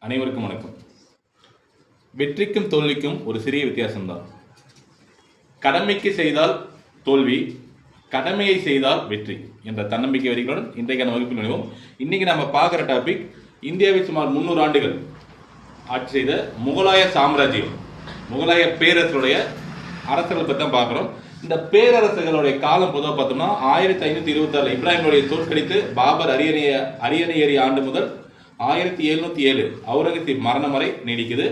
அனைவருக்கும் வணக்கம். வெற்றிக்கும் தோல்விக்கும் ஒரு சிறிய வித்தியாசம்தான். கடமைக்கு செய்தால் தோல்வி, கடமையை செய்தால் வெற்றி என்ற தன்னம்பிக்கை வரிகளுடன் இன்றைக்கான வகுப்பில் நுழைவோம். இன்னைக்கு நம்ம பார்க்குற டாபிக் இந்தியாவில் சுமார் 300 ஆண்டுகள் ஆட்சி செய்த முகலாய சாம்ராஜ்யம், முகலாய பேரரசுடைய அரசர்கள் பற்றி தான் பார்க்குறோம். இந்த பேரரசுகளுடைய காலம் பொதுவாக பார்த்தோம்னா 1526 இப்ராஹிமுடைய தோற்கடித்து பாபர் அரியணை ஏறிய ஆண்டு முதல் 1707 அவுரங்கசீப் மரணம் வரை நீடிக்குது.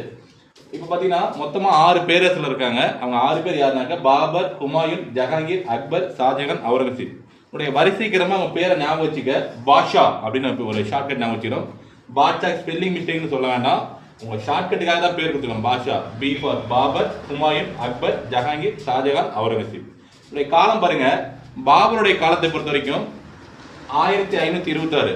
இப்போ பார்த்தீங்கன்னா மொத்தமாக 6 பேரரசுகள் இருக்காங்க. அவங்க 6 பேர் யாருனாக்க பாபர், ஹுமாயூன், ஜஹாங்கீர், அக்பர், ஷாஜகான், அவுரங்கசீப். உடைய வரிசைக்கிரமாக அவங்க பேரை ஞாபகம் வச்சுக்க பாஷா அப்படின்னு ஒரு ஷார்ட்கட் ஞாபகம் வச்சுக்கிறோம். பாட்ஷா ஸ்பெல்லிங் மிஸ்டேக்னு சொல்ல வேண்டாம், உங்கள் ஷார்ட்கட்டுக்காக தான் பேர் கொடுத்துருக்கோம். பாஷா, பி ஃபார் பாபர், ஹுமாயூன், அக்பர், ஜஹாங்கீர், ஷாஜகான், அவுரங்கசீப். உடைய காலம் பாருங்க. பாபருடைய காலத்தை பொறுத்த வரைக்கும் 1526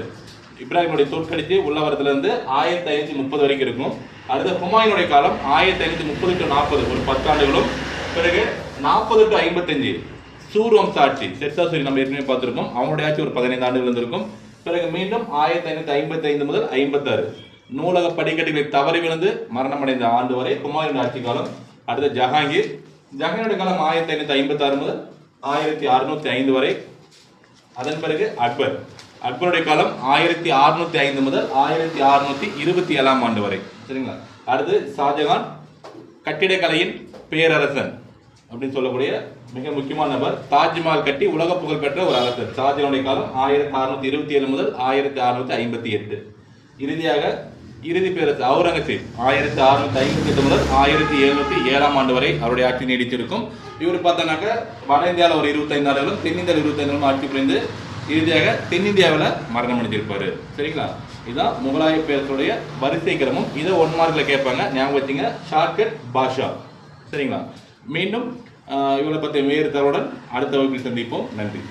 இப்ராஹிமுடைய தோற்கடித்து உள்ளவரத்துலேருந்து 1530 வரைக்கும் இருக்கும். அடுத்த ஹுமாயூனுடைய காலம் 1530 to 40 ஒரு 10 ஆண்டுகளும். பிறகு 40 to 55 சூர் வம்ச ஆட்சி, ஷெர்ஷா சூரி நம்ம ஏற்கனவே பார்த்துருக்கோம், அவங்களுடைய ஆட்சி ஒரு 15 ஆண்டுகள் இருந்திருக்கும். பிறகு மீண்டும் 1555 முதல் 56 நூலக படிக்கட்டுகளை தவறி விழுந்து மரணமடைந்த ஆண்டு வரை ஹுமாயூன் ஆட்சி காலம். அடுத்த ஜஹாங்கீருடைய காலம் 1556 முதல் 1605 வரை. அதன் பிறகு அக்பருடைய காலம் 1605 முதல் 1627 ஆண்டு வரை. சரிங்களா? அடுத்து ஷாஜகான், கட்டிடக்கலையின் பேரரசன் அப்படின்னு சொல்லக்கூடிய மிக முக்கியமான நபர். தாஜ்மஹால் கட்டி உலக புகழ் பெற்ற ஒரு அரசர். ஷாஜகானுடைய காலம் 1627 முதல் 1658. இறுதியாக இறுதி பேரரசு அவுரங்கசீப் 1658 முதல் 1707 ஆண்டு வரை அவருடைய ஆட்சி நீடித்திருக்கும். இவர் பார்த்தோன்னாக்க வட இந்தியாவில் ஒரு 25 ஆண்டுகளும் தென்னிந்தியாவில் 25 ஆண்டுகளும் ஆட்சி புரிந்து இறுதியாக தென்னிந்தியாவில் மரணம் அடைஞ்சிருப்பாரு. சரிங்களா? இதுதான் முகலாய பேரரசுடைய வரிசை கிரமம். இதை 1 மார்க்கில் கேட்பாங்க, ஞாபகம் வச்சுங்க. ஷார்ட்கட் பாஷா. சரிங்களா? மீண்டும் இவளை பற்றிய வேறு தகவலுடன் அடுத்த வகுப்பில் சந்திப்போம். நன்றி.